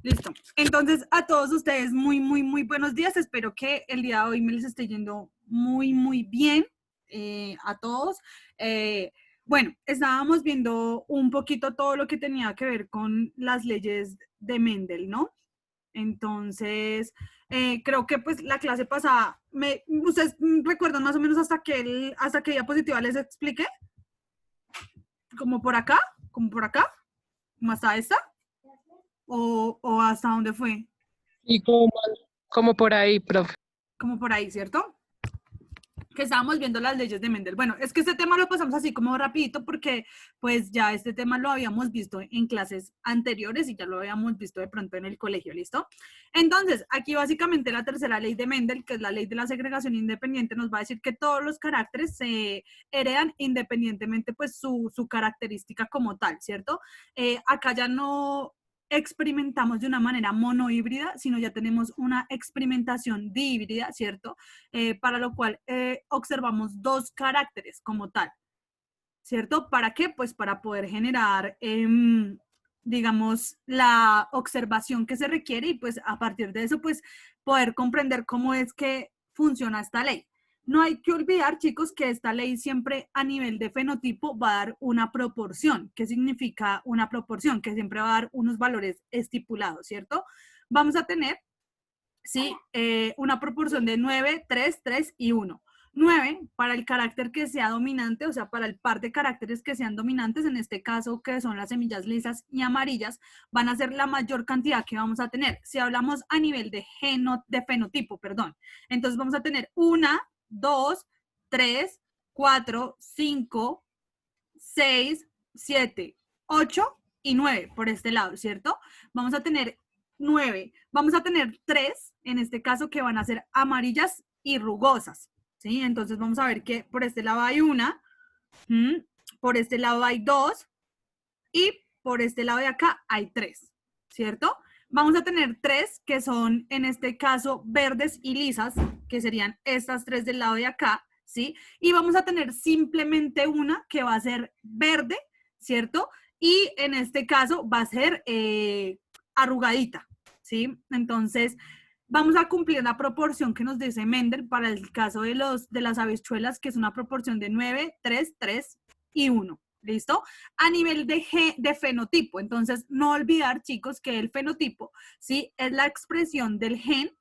Listo. Entonces, a todos ustedes, muy buenos días. Espero que el día de hoy me les esté yendo muy bien a todos. Bueno, estábamos viendo un poquito todo lo que tenía que ver con las leyes de Mendel, ¿no? Entonces, creo que pues la clase pasada, ¿ustedes recuerdan más o menos hasta qué diapositiva les expliqué? ¿Como por acá? ¿Como por acá? ¿Como hasta esta? ¿O hasta dónde fue? Y como por ahí, profe. Como por ahí, ¿cierto? Que estábamos viendo las leyes de Mendel. Bueno, es que este tema lo pasamos así como rapidito porque pues ya este tema lo habíamos visto en clases anteriores y ya lo habíamos visto de pronto en el colegio, ¿listo? Entonces, aquí básicamente la tercera ley de Mendel, que es la ley de la segregación independiente, nos va a decir que todos los caracteres se heredan independientemente pues su característica como tal, ¿cierto? Acá ya no experimentamos de una manera monohíbrida, sino ya tenemos una experimentación dihíbrida, ¿cierto? Para lo cual observamos dos caracteres como tal, ¿cierto? ¿Para qué? Pues para poder generar, digamos, la observación que se requiere y pues a partir de eso, pues poder comprender cómo es que funciona esta ley. No hay que olvidar, chicos, que esta ley siempre a nivel de fenotipo va a dar una proporción. ¿Qué significa una proporción? Que siempre va a dar unos valores estipulados, ¿cierto? Vamos a tener, sí, una proporción de 9, 3, 3 y 1. 9 para el carácter que sea dominante, o sea, para el par de caracteres que sean dominantes, en este caso que son las semillas lisas y amarillas, van a ser la mayor cantidad que vamos a tener. Si hablamos a nivel de fenotipo, perdón, entonces vamos a tener 1, 2, 3, 4, 5, 6, 7, 8 y 9 por este lado, ¿cierto? Vamos a tener 9. Vamos a tener 3, en este caso, que van a ser amarillas y rugosas, ¿sí? Entonces vamos a ver que por este lado hay una, por este lado hay 2 y por este lado de acá hay 3, ¿cierto? Vamos a tener 3 que son, en este caso, verdes y lisas, que serían estas 3 del lado de acá, ¿sí? Y vamos a tener simplemente una que va a ser verde, ¿cierto? Y en este caso va a ser arrugadita, ¿sí? Entonces, vamos a cumplir la proporción que nos dice Mendel para el caso de las habichuelas, que es una proporción de 9, 3, 3 y 1. ¿Listo? A nivel de fenotipo. Entonces, no olvidar, chicos, que el fenotipo, ¿sí? Es la expresión del gen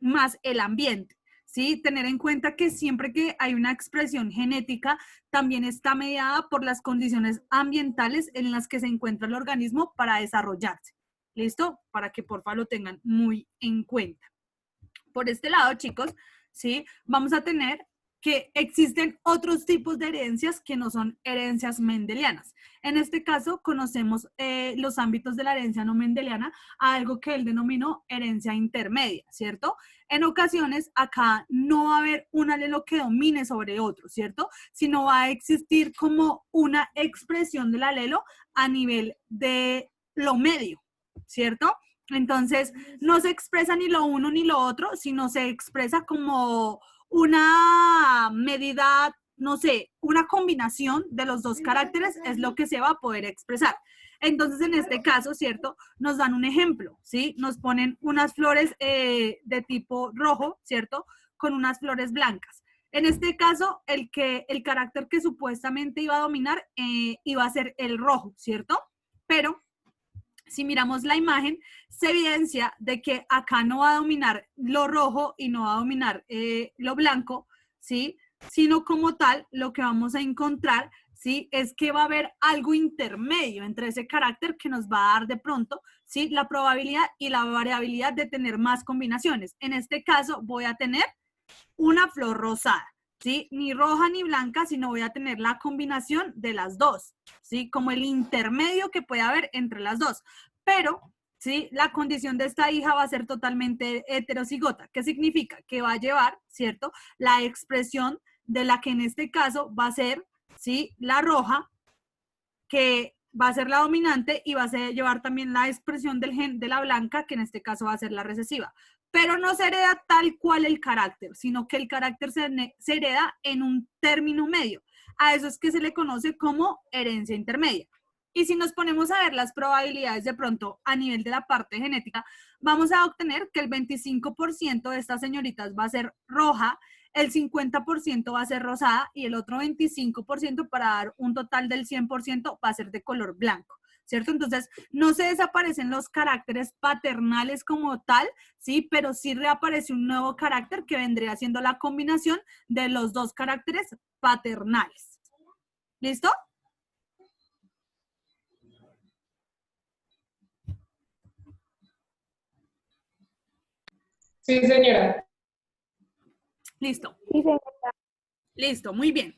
más el ambiente. ¿Sí? Tener en cuenta que siempre que hay una expresión genética, también está mediada por las condiciones ambientales en las que se encuentra el organismo para desarrollarse. ¿Listo? Para que porfa lo tengan muy en cuenta. Por este lado, chicos, ¿sí? Vamos a tener que existen otros tipos de herencias que no son herencias mendelianas. En este caso, conocemos los ámbitos de la herencia no mendeliana a algo que él denominó herencia intermedia, ¿cierto? En ocasiones, acá no va a haber un alelo que domine sobre otro, ¿cierto? Sino va a existir como una expresión del alelo a nivel de lo medio, ¿cierto? Entonces, no se expresa ni lo uno ni lo otro, sino se expresa como una medida, no sé, una combinación de los dos caracteres es lo que se va a poder expresar. Entonces, en este caso, ¿cierto? Nos dan un ejemplo, ¿sí? Nos ponen unas flores de tipo rojo, ¿cierto? Con unas flores blancas. En este caso, el carácter que supuestamente iba a dominar iba a ser el rojo, ¿cierto? Pero si miramos la imagen, se evidencia de que acá no va a dominar lo rojo y no va a dominar lo blanco, ¿sí? Sino como tal, lo que vamos a encontrar, ¿sí? Es que va a haber algo intermedio entre ese carácter que nos va a dar de pronto, ¿sí? La probabilidad y la variabilidad de tener más combinaciones. En este caso, voy a tener una flor rosada, ¿sí? Ni roja ni blanca, sino voy a tener la combinación de las dos, ¿sí? Como el intermedio que puede haber entre las dos. Pero, ¿sí? La condición de esta hija va a ser totalmente heterocigota. ¿Qué significa? Que va a llevar, ¿cierto? La expresión de la que en este caso va a ser, ¿sí? La roja, que va a ser la dominante y va a llevar también la expresión del gen de la blanca, que en este caso va a ser la recesiva. Pero no se hereda tal cual el carácter, sino que el carácter se hereda en un término medio. A eso es que se le conoce como herencia intermedia. Y si nos ponemos a ver las probabilidades de pronto a nivel de la parte genética, vamos a obtener que el 25% de estas señoritas va a ser roja, el 50% va a ser rosada y el otro 25% para dar un total del 100% va a ser de color blanco. ¿Cierto? Entonces, no se desaparecen los caracteres paternales como tal, ¿sí? Pero sí reaparece un nuevo carácter que vendría siendo la combinación de los dos caracteres paternales. ¿Listo? Sí, señora. Listo. Sí, señora. Listo, muy bien.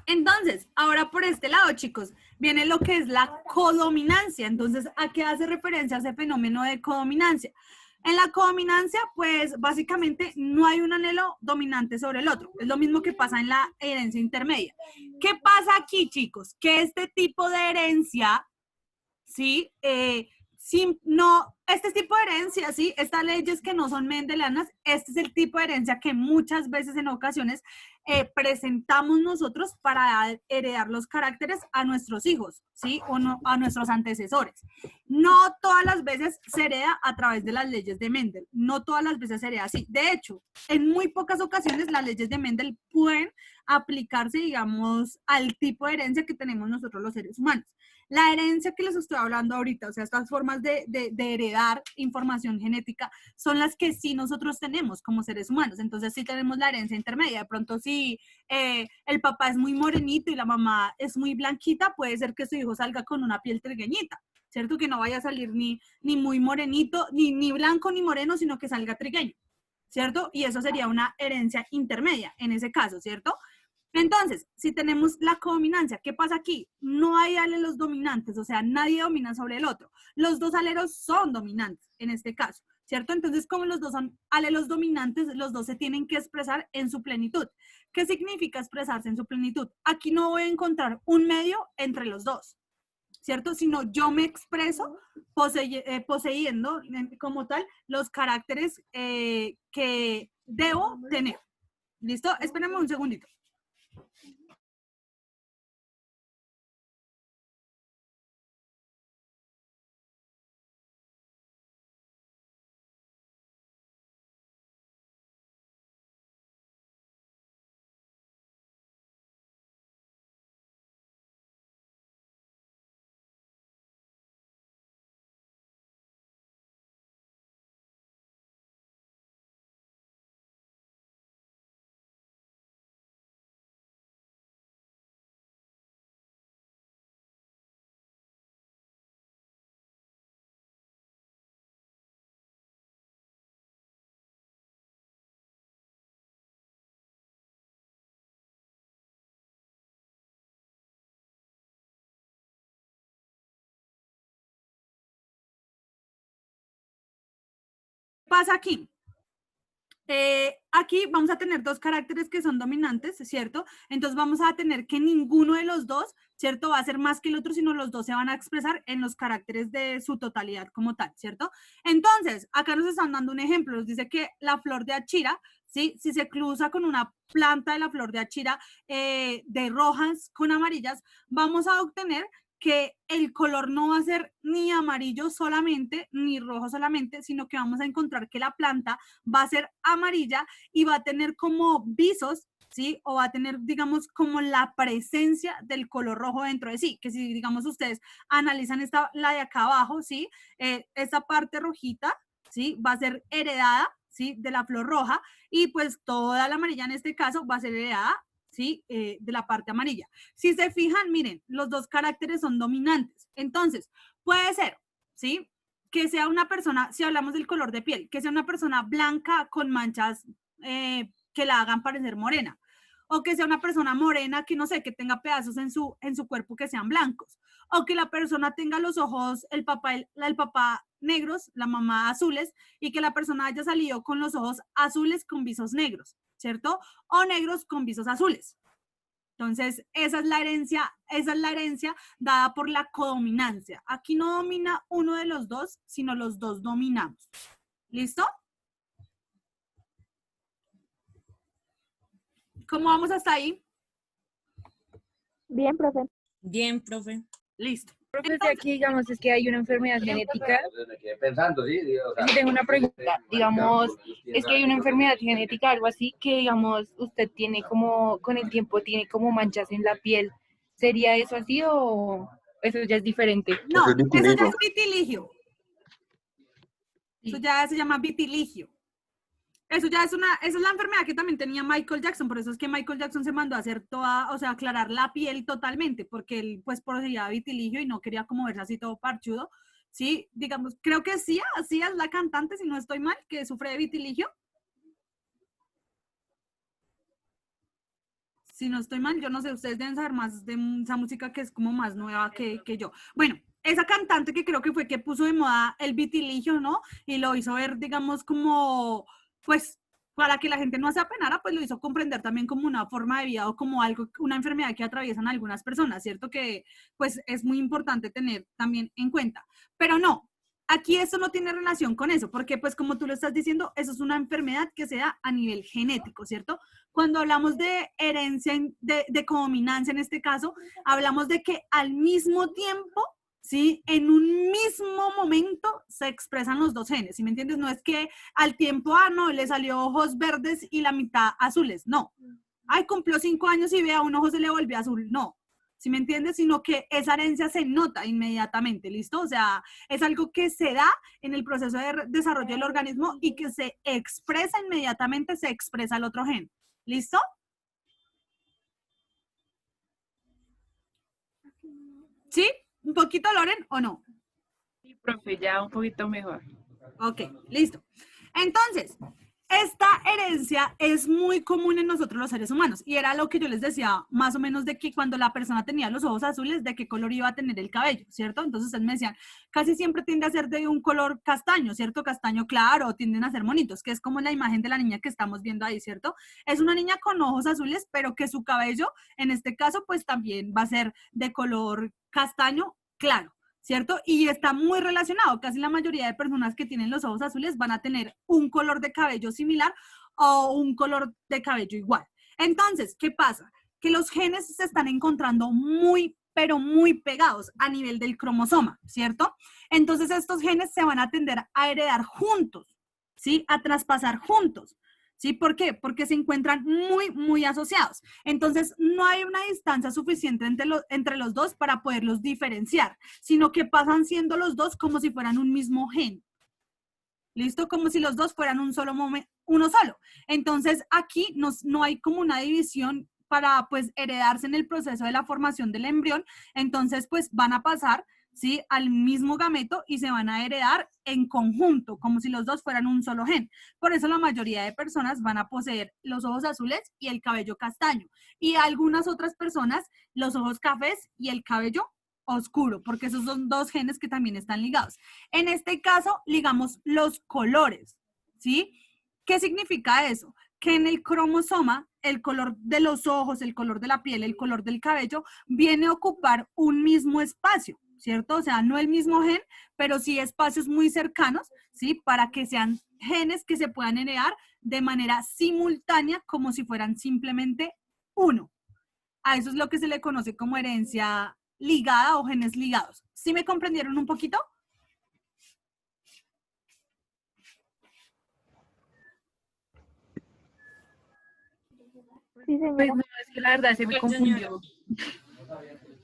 Entonces, ahora por este lado, chicos, viene lo que es la codominancia. Entonces, ¿a qué hace referencia ese fenómeno de codominancia? En la codominancia, pues básicamente no hay un anhelo dominante sobre el otro. Es lo mismo que pasa en la herencia intermedia. ¿Qué pasa aquí, chicos? Que este tipo de herencia, ¿sí? Este tipo de herencia, ¿sí? Estas leyes que no son mendelianas, este es el tipo de herencia que muchas veces en ocasiones presentamos nosotros para heredar los caracteres a nuestros hijos, ¿sí? O no, a nuestros antecesores. No todas las veces se hereda a través de las leyes de Mendel, no todas las veces se hereda así. De hecho, en muy pocas ocasiones las leyes de Mendel pueden aplicarse, digamos, al tipo de herencia que tenemos nosotros los seres humanos. La herencia que les estoy hablando ahorita, o sea, estas formas de heredar información genética son las que sí nosotros tenemos como seres humanos. Entonces sí tenemos la herencia intermedia. De pronto si el papá es muy morenito y la mamá es muy blanquita, puede ser que su hijo salga con una piel trigueñita, ¿cierto? Que no vaya a salir ni muy morenito, ni blanco ni moreno, sino que salga trigueño, ¿cierto? Y eso sería una herencia intermedia en ese caso, ¿cierto? Entonces, si tenemos la codominancia, ¿qué pasa aquí? No hay alelos dominantes, o sea, nadie domina sobre el otro. Los dos alelos son dominantes en este caso, ¿cierto? Entonces, como los dos son alelos dominantes, los dos se tienen que expresar en su plenitud. ¿Qué significa expresarse en su plenitud? Aquí no voy a encontrar un medio entre los dos, ¿cierto? Sino yo me expreso poseyendo como tal los caracteres que debo tener. ¿Listo? Espérenme un segundito. Pasa aquí. Aquí vamos a tener dos caracteres que son dominantes, ¿cierto? Entonces vamos a tener que ninguno de los dos, ¿cierto? Va a ser más que el otro, sino los dos se van a expresar en los caracteres de su totalidad como tal, ¿cierto? Entonces, acá nos están dando un ejemplo, nos dice que la flor de achira, ¿sí? Si se cruza con una planta de la flor de achira de rojas con amarillas, vamos a obtener que el color no va a ser ni amarillo solamente, ni rojo solamente, sino que vamos a encontrar que la planta va a ser amarilla y va a tener como visos, ¿sí? O va a tener, digamos, como la presencia del color rojo dentro de sí, que si, digamos, ustedes analizan la de acá abajo, ¿sí? Esta parte rojita, ¿sí? Va a ser heredada, ¿sí? De la flor roja y pues toda la amarilla en este caso va a ser heredada, ¿sí? De la parte amarilla. Si se fijan, miren, los dos caracteres son dominantes. Entonces, puede ser, ¿sí? Que sea una persona, si hablamos del color de piel, que sea una persona blanca con manchas que la hagan parecer morena. O que sea una persona morena que no sé, que tenga pedazos en su cuerpo que sean blancos. O que la persona tenga los ojos, el papá negros, la mamá azules, y que la persona haya salido con los ojos azules con visos negros, ¿cierto? O negros con visos azules. Entonces, esa es la herencia dada por la codominancia. Aquí no domina uno de los dos, sino los dos dominamos. ¿Listo? ¿Cómo vamos hasta ahí? Bien, profe. Bien, profe. Listo. Profesor, aquí digamos es que hay una enfermedad genética. Me quedé pensando, sí. O sea, Yo tengo una pregunta, digamos, es que hay una enfermedad genética, algo así, que digamos usted tiene como, con el tiempo tiene como manchas en la piel. ¿Sería eso así o eso ya es diferente? No, Eso es eso ya vitiligo. es vitiligio. Eso ya se llama vitiligio. Eso ya es esa es la enfermedad que también tenía Michael Jackson, por eso es que Michael Jackson se mandó a hacer toda, o sea, aclarar la piel totalmente, porque él pues poseía vitiligio y no quería como verse así todo parchudo. Sí, digamos, creo que sí, así es la cantante, si no estoy mal, que sufre de vitiligio. Si no estoy mal, yo no sé, ustedes deben saber más de esa música que es como más nueva que yo. Bueno, esa cantante que creo que fue que puso de moda el vitiligio, ¿no? Y lo hizo ver, digamos, como, pues, para que la gente no se apenara, pues lo hizo comprender también como una forma de vida o como algo, una enfermedad que atraviesan algunas personas, ¿cierto? Que, pues, es muy importante tener también en cuenta. Pero no, aquí esto no tiene relación con eso, porque, pues, como tú lo estás diciendo, eso es una enfermedad que se da a nivel genético, ¿cierto? Cuando hablamos de herencia, de codominancia en este caso, hablamos de que al mismo tiempo, ¿sí? En un mismo momento se expresan los dos genes, ¿sí me entiendes? No es que al tiempo, no, le salió ojos verdes y la mitad azules, no. Ay, cumplió 5 años y vea, un ojo se le volvió azul, no. ¿Sí me entiendes? Sino que esa herencia se nota inmediatamente, ¿listo? O sea, es algo que se da en el proceso de desarrollo del organismo y que se expresa inmediatamente, se expresa el otro gen. ¿Listo? ¿Sí? ¿Un poquito, Loren, o no? Sí, profe, ya un poquito mejor. Ok, listo. Entonces, esta herencia es muy común en nosotros los seres humanos y era lo que yo les decía más o menos de que cuando la persona tenía los ojos azules, de qué color iba a tener el cabello, ¿cierto? Entonces ustedes me decían, casi siempre tiende a ser de un color castaño, ¿cierto? Castaño claro, o tienden a ser monitos, que es como la imagen de la niña que estamos viendo ahí, ¿cierto? Es una niña con ojos azules, pero que su cabello, en este caso, pues también va a ser de color castaño claro. ¿Cierto? Y está muy relacionado. Casi la mayoría de personas que tienen los ojos azules van a tener un color de cabello similar o un color de cabello igual. Entonces, ¿qué pasa? Que los genes se están encontrando muy, pero muy pegados a nivel del cromosoma, ¿cierto? Entonces, estos genes se van a tender a heredar juntos, ¿sí? A traspasar juntos. ¿Sí? ¿Por qué? Porque se encuentran muy, muy asociados. Entonces, no hay una distancia suficiente entre los dos para poderlos diferenciar, sino que pasan siendo los dos como si fueran un mismo gen. ¿Listo? Como si los dos fueran uno solo. Entonces, aquí no hay como una división para, pues, heredarse en el proceso de la formación del embrión. Entonces, pues, van a pasar, ¿sí? Al mismo gameto y se van a heredar en conjunto, como si los dos fueran un solo gen. Por eso la mayoría de personas van a poseer los ojos azules y el cabello castaño. Y algunas otras personas, los ojos cafés y el cabello oscuro, porque esos son dos genes que también están ligados. En este caso, ligamos los colores, ¿sí? ¿Qué significa eso? Que en el cromosoma, el color de los ojos, el color de la piel, el color del cabello, viene a ocupar un mismo espacio, ¿cierto? O sea, no el mismo gen, pero sí espacios muy cercanos, ¿sí? Para que sean genes que se puedan heredar de manera simultánea, como si fueran simplemente uno. A eso es lo que se le conoce como herencia ligada o genes ligados. ¿Sí me comprendieron un poquito? Sí, pues no, es que la verdad se me confundió.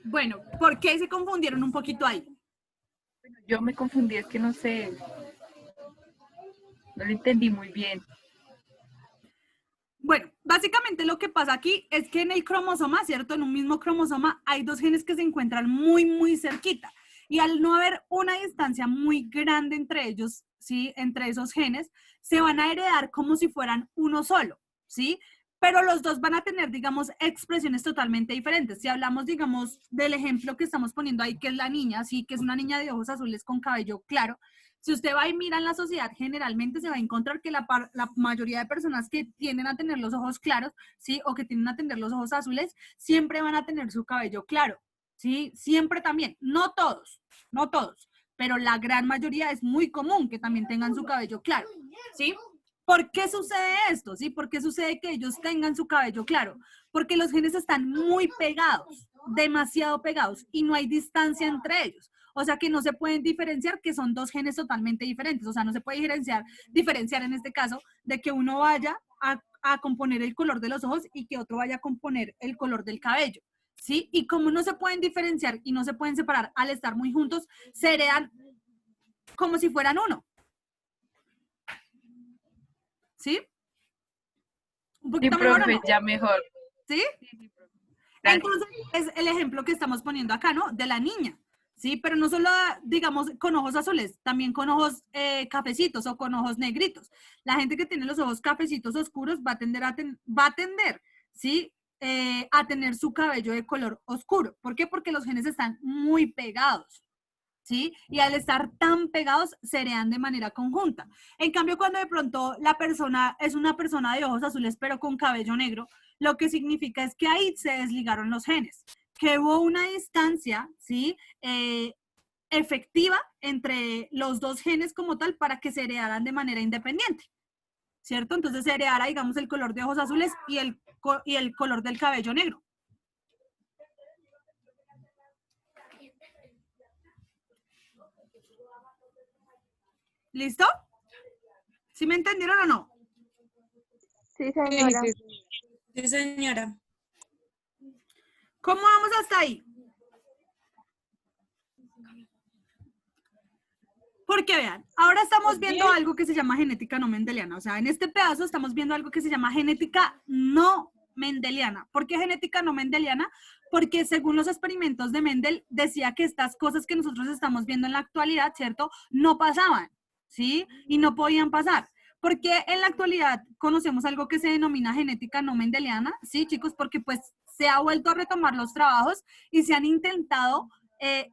Bueno, ¿por qué se confundieron un poquito ahí? Yo me confundí, es que no sé, no lo entendí muy bien. Bueno, básicamente lo que pasa aquí es que en el cromosoma, ¿cierto? En un mismo cromosoma hay dos genes que se encuentran muy, muy cerquita. Y al no haber una distancia muy grande entre ellos, ¿sí? Entre esos genes, se van a heredar como si fueran uno solo, ¿sí? Pero los dos van a tener, digamos, expresiones totalmente diferentes. Si hablamos, digamos, del ejemplo que estamos poniendo ahí, que es la niña, sí, que es una niña de ojos azules con cabello claro. Si usted va y mira en la sociedad, generalmente se va a encontrar que la mayoría de personas que tienden a tener los ojos claros, ¿sí? O que tienden a tener los ojos azules, siempre van a tener su cabello claro, ¿sí? Siempre también. No todos, no todos, pero la gran mayoría es muy común que también tengan su cabello claro, ¿sí? ¿Por qué sucede esto? ¿Sí? ¿Por qué sucede que ellos tengan su cabello claro? Porque los genes están muy pegados, demasiado pegados y no hay distancia entre ellos. O sea que no se pueden diferenciar, que son dos genes totalmente diferentes. O sea, no se puede diferenciar en este caso de que uno vaya a componer el color de los ojos y que otro vaya a componer el color del cabello, ¿sí? Y como no se pueden diferenciar y no se pueden separar al estar muy juntos, se heredan como si fueran uno. ¿Sí? Un Sí, poquito mejor, ¿o profe, no? ya mejor. ¿Sí? Gracias. Entonces, es el ejemplo que estamos poniendo acá, ¿no? De la niña, ¿sí? Pero no solo, digamos, con ojos azules, también con ojos cafecitos o con ojos negritos. La gente que tiene los ojos cafecitos oscuros va a tender, ¿sí? A tener su cabello de color oscuro. ¿Por qué? Porque los genes están muy pegados, ¿sí? Y al estar tan pegados, se heredan de manera conjunta. En cambio, cuando de pronto la persona es una persona de ojos azules, pero con cabello negro, lo que significa es que ahí se desligaron los genes, que hubo una distancia, ¿sí? Efectiva entre los dos genes como tal para que se heredaran de manera independiente, ¿cierto? Entonces se heredara, digamos, el color de ojos azules y el color del cabello negro. ¿Listo? ¿Sí me entendieron o no? Sí, Sí, señora. sí. Sí, señora. ¿Cómo vamos hasta ahí? Porque vean, ahora estamos viendo algo que se llama genética no mendeliana. O sea, en este pedazo estamos viendo algo que se llama genética no mendeliana. ¿Por qué genética no mendeliana? Porque según los experimentos de Mendel, decía que estas cosas que nosotros estamos viendo en la actualidad, ¿cierto? No pasaban, ¿sí? Y no podían pasar. Porque en la actualidad conocemos algo que se denomina genética no mendeliana, ¿sí, chicos? Porque pues se ha vuelto a retomar los trabajos y se han intentado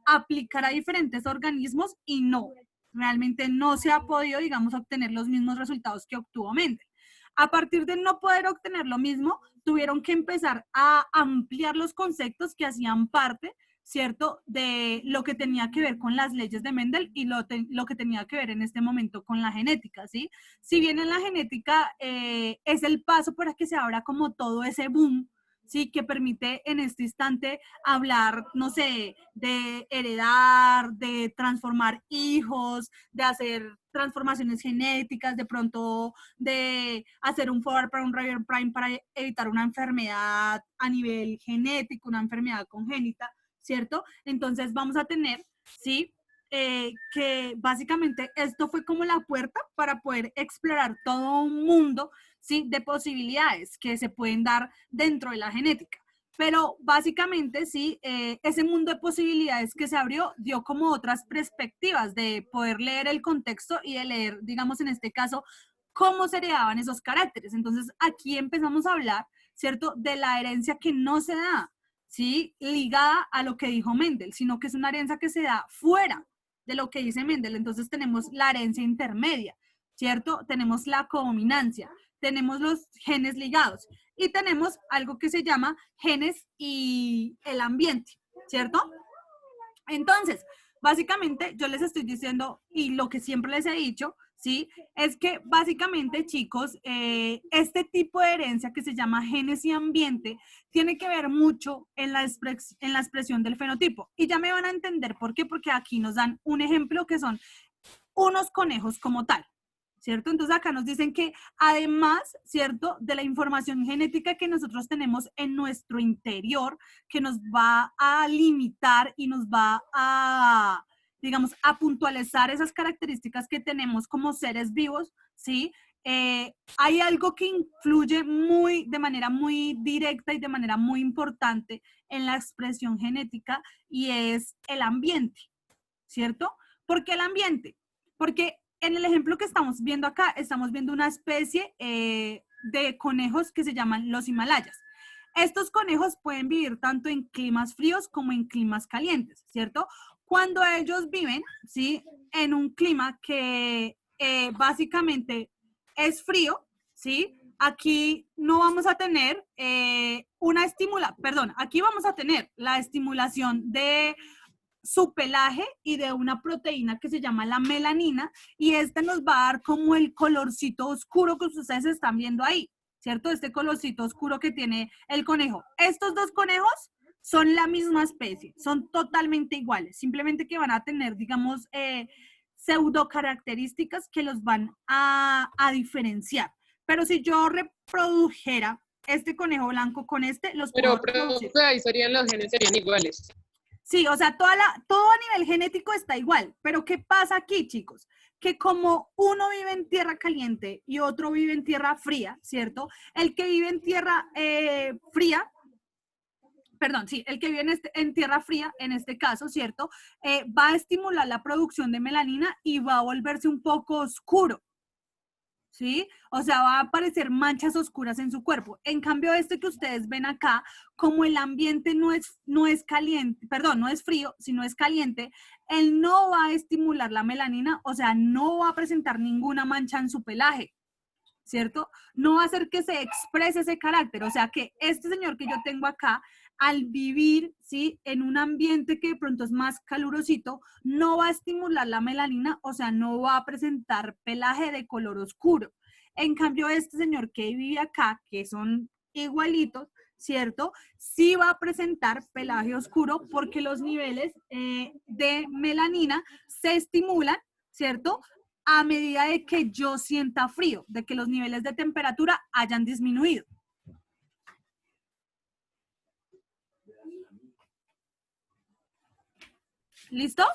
aplicar a diferentes organismos y no, realmente no se ha podido, digamos, obtener los mismos resultados que obtuvo Mendel. A partir de no poder obtener lo mismo, tuvieron que empezar a ampliar los conceptos que hacían parte, ¿cierto?, de lo que tenía que ver con las leyes de Mendel y lo que tenía que ver en este momento con la genética, ¿sí? Si bien en la genética es el paso para que se abra como todo ese boom, ¿sí? Que permite en este instante hablar, no sé, de heredar, de transformar hijos, de hacer transformaciones genéticas, de pronto de hacer un forward para un reverse prime para evitar una enfermedad a nivel genético, una enfermedad congénita, ¿cierto? Entonces vamos a tener, ¿sí? Que básicamente esto fue como la puerta para poder explorar todo un mundo, ¿sí?, de posibilidades que se pueden dar dentro de la genética. Pero básicamente, sí, ese mundo de posibilidades que se abrió dio como otras perspectivas de poder leer el contexto y de leer, digamos, en este caso, cómo se heredaban esos caracteres. Entonces, aquí empezamos a hablar, ¿cierto?, de la herencia que no se da, ¿sí?, ligada a lo que dijo Mendel, sino que es una herencia que se da fuera de lo que dice Mendel. Entonces, tenemos la herencia intermedia, ¿cierto? Tenemos la codominancia, tenemos los genes ligados y tenemos algo que se llama genes y el ambiente, ¿cierto? Entonces, básicamente yo les estoy diciendo, y lo que siempre les he dicho, ¿sí? Es que básicamente, chicos, este tipo de herencia que se llama genes y ambiente tiene que ver mucho en la expresión del fenotipo. Y ya me van a entender por qué, porque aquí nos dan un ejemplo que son unos conejos como tal, ¿cierto? Entonces acá nos dicen que además, ¿cierto?, de la información genética que nosotros tenemos en nuestro interior, que nos va a limitar y nos va a, digamos, a puntualizar esas características que tenemos como seres vivos, ¿sí? Hay algo que influye de manera muy directa y de manera muy importante en la expresión genética y es el ambiente, ¿cierto? ¿Por qué el ambiente? Porque en el ejemplo que estamos viendo acá, estamos viendo una especie de conejos que se llaman los Himalayas. Estos conejos pueden vivir tanto en climas fríos como en climas calientes, ¿cierto? Cuando ellos viven, ¿sí?, en un clima que básicamente es frío, ¿sí? Aquí no vamos a tener aquí vamos a tener la estimulación de su pelaje y de una proteína que se llama la melanina, y este nos va a dar como el colorcito oscuro que ustedes están viendo ahí, ¿cierto? Este colorcito oscuro que tiene el conejo. Estos dos conejos son la misma especie, son totalmente iguales, simplemente que van a tener, digamos, pseudo características que los van a diferenciar. Pero si yo reprodujera este conejo blanco con este, los puedo Pero, reproducir. profe, ahí serían los genes serían iguales. Sí, o sea, todo a nivel genético está igual, pero ¿qué pasa aquí, chicos? Que como uno vive en tierra caliente y otro vive en tierra fría, ¿cierto? El que vive en tierra fría, perdón, sí, el que vive en tierra fría, en este caso, ¿cierto? Va a estimular la producción de melanina y va a volverse un poco oscuro, ¿sí? O sea, va a aparecer manchas oscuras en su cuerpo. En cambio, este que ustedes ven acá, como el ambiente no es caliente, perdón, no es frío, sino es caliente, él no va a estimular la melanina, o sea, no va a presentar ninguna mancha en su pelaje, ¿cierto? No va a hacer que se exprese ese carácter, o sea, que este señor que yo tengo acá, al vivir, ¿sí? En un ambiente que de pronto es más calurosito, no va a estimular la melanina, o sea, no va a presentar pelaje de color oscuro. En cambio, este señor que vive acá, que son igualitos, ¿cierto? Sí va a presentar pelaje oscuro porque los niveles de melanina se estimulan, ¿cierto? A medida de que yo sienta frío, de que los niveles de temperatura hayan disminuido. ¿Listo?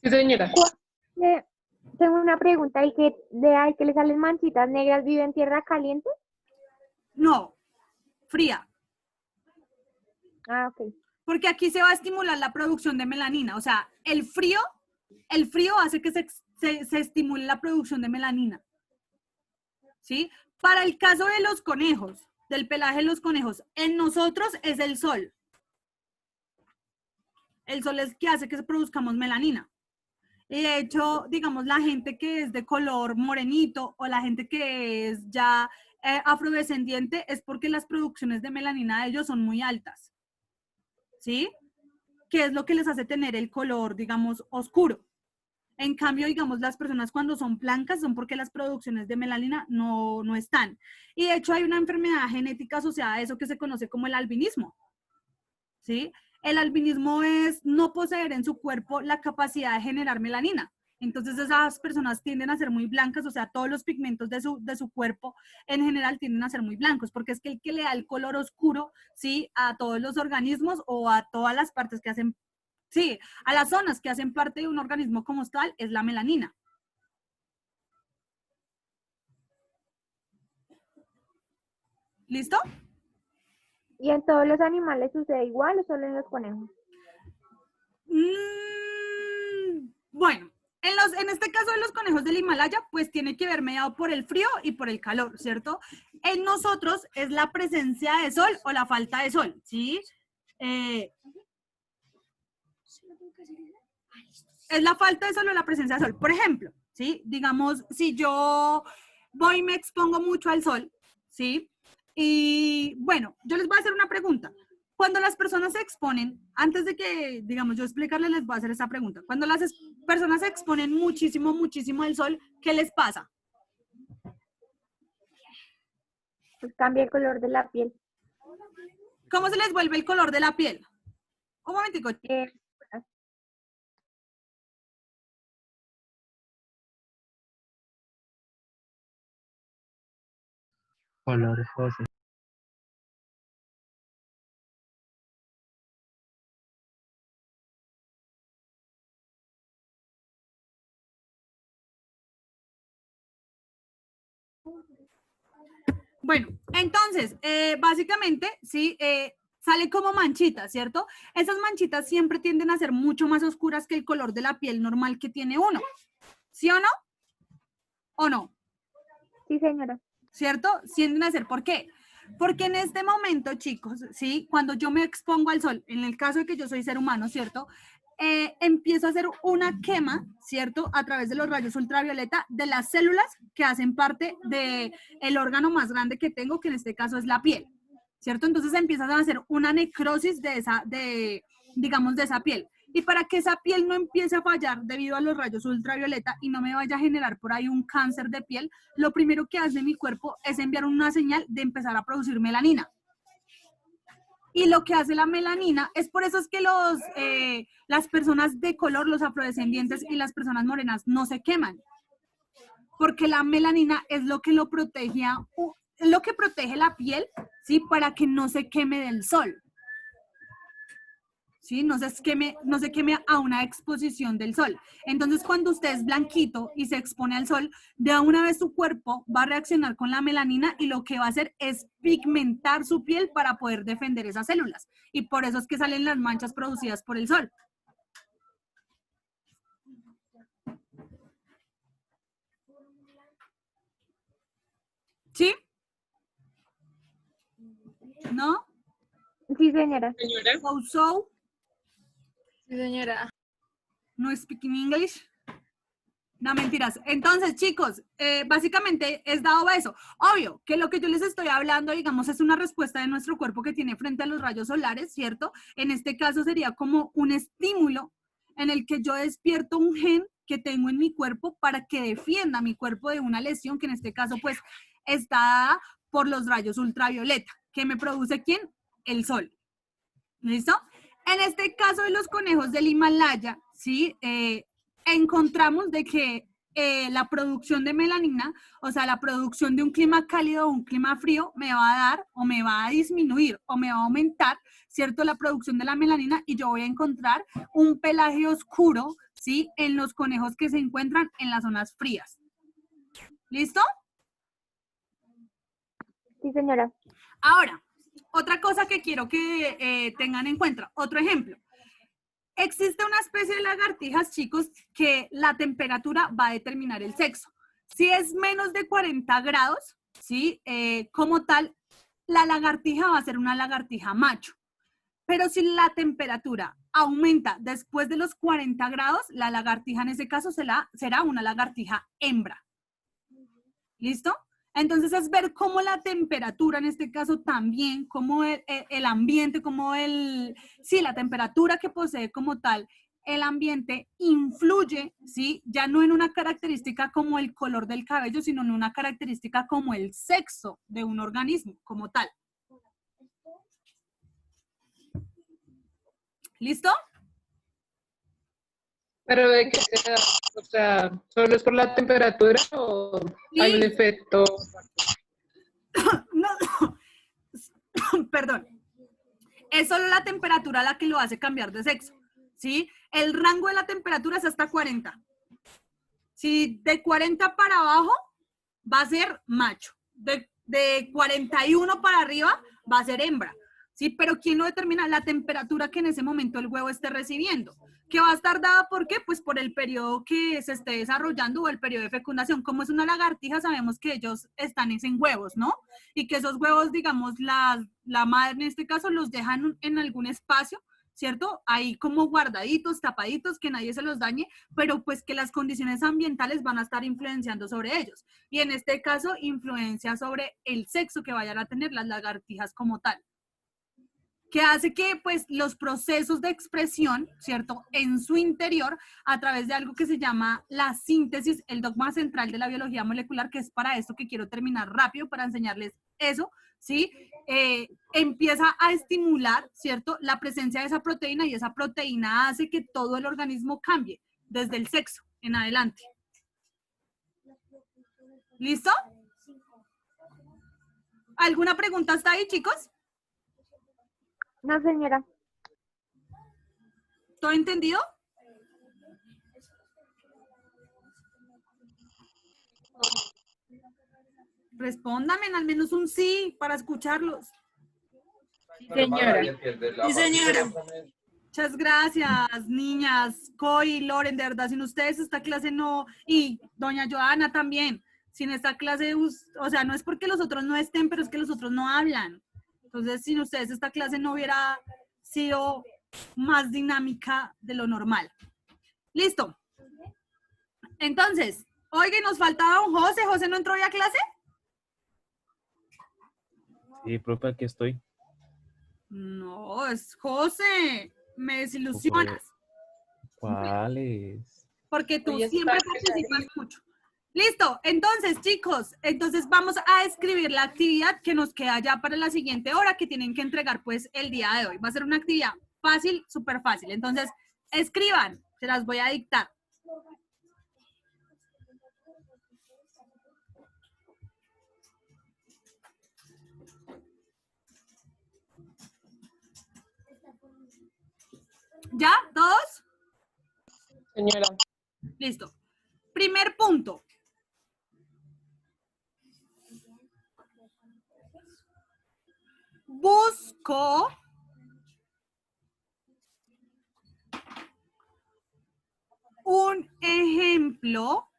Sí, señora. Tengo una pregunta, ¿y que de ahí que le salen manchitas negras vive en tierra caliente? No, fría. Ah, ok. Porque aquí se va a estimular la producción de melanina. O sea, el frío hace que se estimule la producción de melanina. ¿Sí? Para el caso de los conejos, del pelaje de los conejos, en nosotros es el sol. El sol es que hace que produzcamos melanina. Y de hecho, digamos, la gente que es de color morenito o la gente que es ya afrodescendiente es porque las producciones de melanina de ellos son muy altas. ¿Sí? Que es lo que les hace tener el color, digamos, oscuro. En cambio, digamos, las personas cuando son blancas son porque las producciones de melanina no están. Y de hecho hay una enfermedad genética asociada a eso que se conoce como el albinismo. ¿Sí? El albinismo es no poseer en su cuerpo la capacidad de generar melanina. Entonces esas personas tienden a ser muy blancas, o sea, todos los pigmentos de su cuerpo en general tienden a ser muy blancos, porque es que el que le da el color oscuro, ¿sí? A todos los organismos o a todas las partes que hacen, sí, a las zonas que hacen parte de un organismo como tal, es la melanina. ¿Listo? ¿Y en todos los animales sucede igual o solo en los conejos? Bueno, en este caso de los conejos del Himalaya, pues tiene que ver mediado por el frío y por el calor, ¿cierto? En nosotros es la presencia de sol o la falta de sol, ¿sí? Es la falta de sol o la presencia de sol. Por ejemplo, ¿sí? Digamos, si yo voy y me expongo mucho al sol, ¿sí? Y bueno, yo les voy a hacer una pregunta. Cuando las personas se exponen, antes de que, digamos, yo explicarles, les voy a hacer esa pregunta. Cuando las personas se exponen muchísimo, muchísimo al sol, ¿qué les pasa? Pues cambia el color de la piel. ¿Cómo se les vuelve el color de la piel? Un momentico. Color rosa. Bueno, entonces, básicamente, sí, sale como manchitas, ¿cierto? Esas manchitas siempre tienden a ser mucho más oscuras que el color de la piel normal que tiene uno. ¿Sí o no? ¿O no? Sí, señora. ¿Cierto? Tienden a ser, ¿por qué? Porque en este momento, chicos, ¿sí? Cuando yo me expongo al sol, en el caso de que yo soy ser humano, ¿cierto? Empiezo a hacer una quema, ¿cierto? A través de los rayos ultravioleta de las células que hacen parte del órgano más grande que tengo, que en este caso es la piel, ¿cierto? Entonces empiezan a hacer una necrosis digamos, de esa piel. Y para que esa piel no empiece a fallar debido a los rayos ultravioleta y no me vaya a generar por ahí un cáncer de piel, lo primero que hace mi cuerpo es enviar una señal de empezar a producir melanina. Y lo que hace la melanina, es por eso es que las personas de color, los afrodescendientes y las personas morenas no se queman. Porque la melanina es lo que lo protege, es lo que protege la piel, ¿sí? Para que no se queme del sol. ¿Sí? No se queme a una exposición del sol. Entonces, cuando usted es blanquito y se expone al sol, de una vez su cuerpo va a reaccionar con la melanina y lo que va a hacer es pigmentar su piel para poder defender esas células. Y por eso es que salen las manchas producidas por el sol. ¿Sí? ¿No? Sí, señora. Señora, So, Sí, señora. no speaking English. No, mentiras. Entonces, chicos, básicamente es dado a eso. Obvio que lo que yo les estoy hablando, digamos, es una respuesta de nuestro cuerpo que tiene frente a los rayos solares, ¿cierto? En este caso sería como un estímulo en el que yo despierto un gen que tengo en mi cuerpo para que defienda mi cuerpo de una lesión que en este caso, pues, está dada por los rayos ultravioleta. ¿Que me produce quién? El sol. ¿Listo? En este caso de los conejos del Himalaya, ¿sí? Encontramos de que la producción de melanina, o sea, la producción de un clima cálido o un clima frío me va a dar o me va a disminuir o me va a aumentar, ¿cierto? La producción de la melanina y yo voy a encontrar un pelaje oscuro, ¿sí? En los conejos que se encuentran en las zonas frías. ¿Listo? Sí, señora. Ahora, otra cosa que quiero que tengan en cuenta, otro ejemplo. Existe una especie de lagartijas, chicos, que la temperatura va a determinar el sexo. Si es menos de 40 grados, ¿sí? Como tal, la lagartija va a ser una lagartija macho. Pero si la temperatura aumenta después de los 40 grados, la lagartija en ese caso será una lagartija hembra. ¿Listo? Entonces es ver cómo la temperatura, en este caso también, cómo el ambiente, sí, la temperatura que posee como tal el ambiente influye, ¿sí? Ya no en una característica como el color del cabello, sino en una característica como el sexo de un organismo como tal. ¿Listo? ¿pero de qué se da? O sea, ¿solo es por la temperatura o hay un Sí. efecto? No, perdón. Es solo la temperatura la que lo hace cambiar de sexo, ¿sí? El rango de la temperatura es hasta 40. Si de 40 para abajo va a ser macho, de 41 para arriba va a ser hembra, ¿sí? Pero ¿quién lo determina? La temperatura que en ese momento el huevo esté recibiendo, que va a estar dada, ¿por qué? Pues por el periodo que se esté desarrollando o el periodo de fecundación. Como es una lagartija, sabemos que ellos están en huevos, ¿no? Y que esos huevos, digamos, la madre en este caso los dejan en algún espacio, ¿cierto? Ahí como guardaditos, tapaditos, que nadie se los dañe, pero pues que las condiciones ambientales van a estar influenciando sobre ellos. Y en este caso, influencia sobre el sexo que vayan a tener las lagartijas como tal, que hace que pues los procesos de expresión, ¿cierto? En su interior, a través de algo que se llama la síntesis, el dogma central de la biología molecular, que es para esto que quiero terminar rápido, para enseñarles eso, ¿sí? Empieza a estimular, ¿cierto? La presencia de esa proteína y esa proteína hace que todo el organismo cambie, desde el sexo en adelante. ¿Listo? ¿Alguna pregunta hasta ahí, chicos? No, señora. ¿Todo entendido? Respóndame al menos un sí para escucharlos. Sí, señora. Sí, señora. Muchas gracias, niñas, Coy, Loren, de verdad, sin ustedes esta clase no, y doña Joana también, sin esta clase, o sea, no es porque los otros no estén, pero es que los otros no hablan. Entonces, sin ustedes esta clase no hubiera sido más dinámica de lo normal. Listo. Entonces, oigan, nos faltaba don José. ¿José no entró hoy a clase? Sí, profe, aquí estoy. No, es José. Me desilusionas. ¿Cuál es? Porque tú Hoy está siempre presente. participas mucho. Listo, entonces chicos, entonces vamos a escribir la actividad que nos queda ya para la siguiente hora que tienen que entregar pues el día de hoy. Va a ser una actividad fácil, súper fácil. Entonces, escriban, se las voy a dictar. ¿Ya? ¿Todos? Señora. Listo. Primer punto. Busco un ejemplo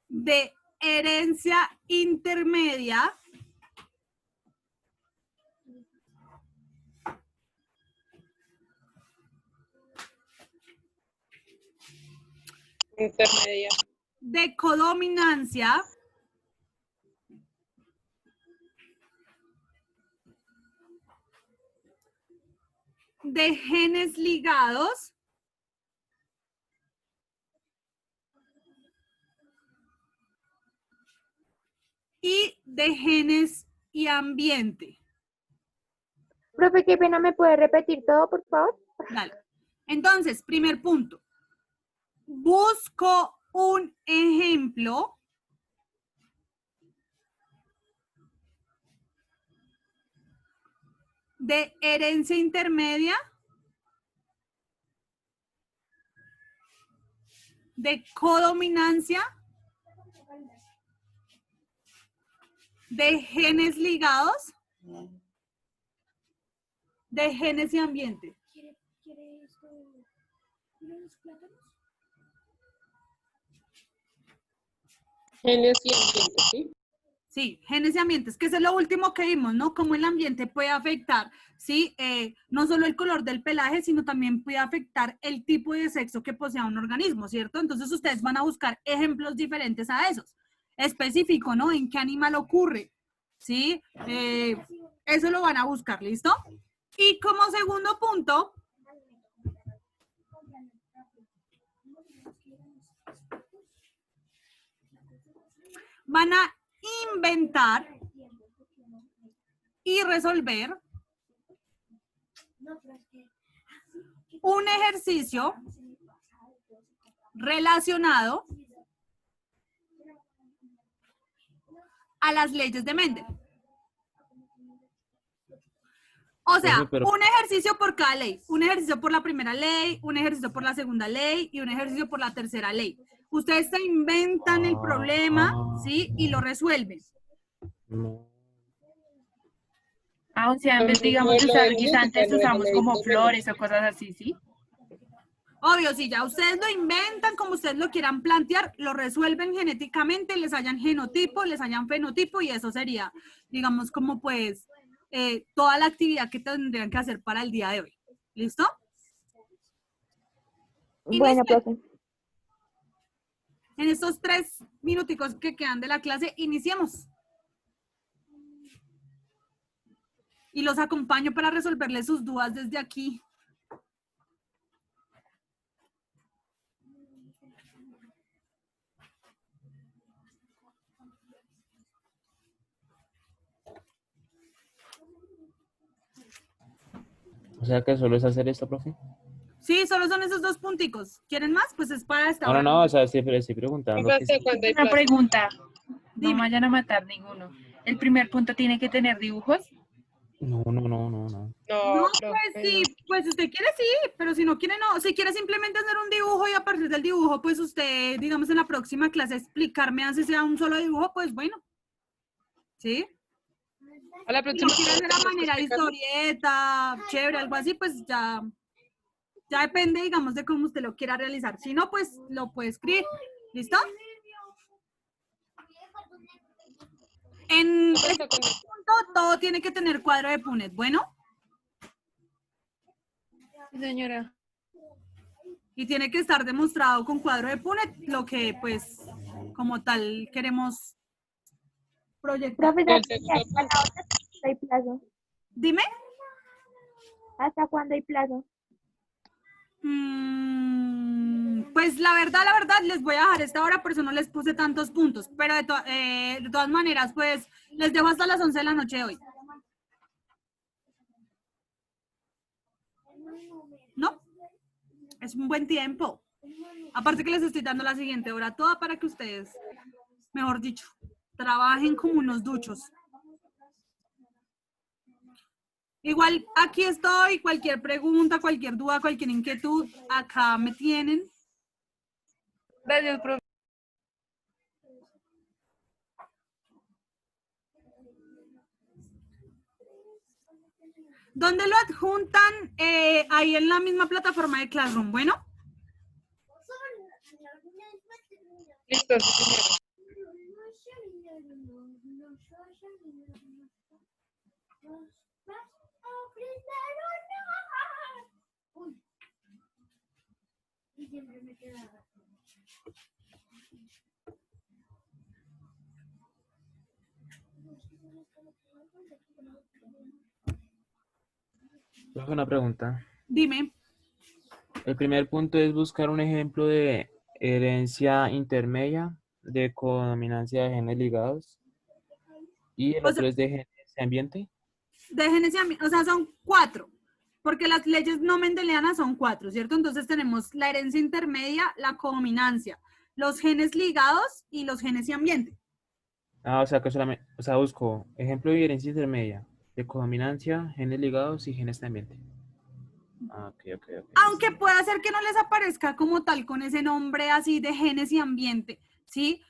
de herencia intermedia Intermedia. de codominancia de genes ligados y de genes y ambiente. Profe, qué pena, ¿me puede repetir todo, por favor? Dale. Entonces, primer punto. Busco un ejemplo de herencia intermedia de codominancia de genes ligados de genes y ambiente. Genes y ambiente, ¿sí? Sí, genes y ambientes, que eso es lo último que vimos, ¿no? Cómo el ambiente puede afectar, ¿sí? No solo el color del pelaje, sino también puede afectar el tipo de sexo que posea un organismo, ¿cierto? Entonces ustedes van a buscar ejemplos diferentes a esos. Específico, ¿no? ¿En qué animal ocurre? ¿Sí? Eso lo van a buscar, ¿listo? Y como segundo punto, van a inventar y resolver un ejercicio relacionado a las leyes de Mendel. O sea, Profe, pero- un ejercicio por cada ley. Un ejercicio por la primera ley, un ejercicio por la segunda ley y un ejercicio por la tercera ley. Ustedes se inventan el problema, ¿sí? Y lo resuelven. No. O sea, en vez, digamos, de usar guisantes, usamos como flores o cosas así, ¿sí? Obvio, si ya ustedes lo inventan como ustedes lo quieran plantear, lo resuelven genéticamente, les hayan genotipo, les hayan fenotipo y eso sería, digamos, como pues toda la actividad que tendrían que hacer para el día de hoy. ¿Listo? Bueno, profe. En estos 3 minuticos que quedan de la clase, iniciemos. Y los acompaño para resolverles sus dudas desde aquí. O sea que solo es hacer esto, profe. Sí, solo son esos 2 punticos. ¿Quieren más? Pues es para esta No, no, hora. no, o sea, estoy preguntando. Profe, que ¿hasta sí. cuándo hay Una clase? pregunta. No Dime. vayan a matar ninguno. El primer punto tiene que tener dibujos. No. No, No, profe, pues sí, pues si usted quiere sí, pero si no quiere no. Si quiere simplemente hacer un dibujo y a partir del dibujo, pues usted, digamos, en la próxima clase explicarme así sea un solo dibujo, pues bueno. ¿Sí? A la Si no próxima quiere hacer a clase, manera de explicarlo. historieta, chévere, algo así, pues ya depende, digamos, de cómo usted lo quiera realizar. Si no, pues lo puede escribir. ¿Listo? En Profe, este ¿hasta cuándo? punto todo tiene que tener cuadro de Punnett. Bueno, Señora. y tiene que estar demostrado con cuadro de Punnett lo que, pues, como tal queremos proyectar. Profe, El ¿hasta segundo cuándo hay plazo? Dime. ¿Hasta cuándo hay plazo? Pues Pues la verdad, les voy a dejar esta hora, por eso no les puse tantos puntos, pero de todas maneras, pues les dejo hasta las 11 de la noche de hoy. ¿No? Es un buen tiempo. Aparte que les estoy dando la siguiente hora toda para que ustedes, mejor dicho, trabajen como unos duchos. Igual aquí estoy, cualquier pregunta, cualquier duda, cualquier inquietud, acá me tienen. Gracias, profe. ¿Dónde lo adjuntan? Ahí en la misma plataforma de Classroom. Bueno, Listo, sí, señora. Profe, una pregunta. dime. El primer punto es buscar un ejemplo de herencia intermedia de codominancia de genes ligados. Y el O otro sea, es de genes de ambiente. de genes y o sea, son 4, porque las leyes no mendelianas son 4, ¿cierto? Entonces tenemos la herencia intermedia, la codominancia, los genes ligados y los genes y ambiente. Ah, o sea, que solamente, o sea, busco ejemplo de herencia intermedia de codominancia, genes ligados y genes de ambiente. Ah, ok. Aunque pueda ser que no les aparezca como tal con ese nombre así de genes y ambiente, ¿sí?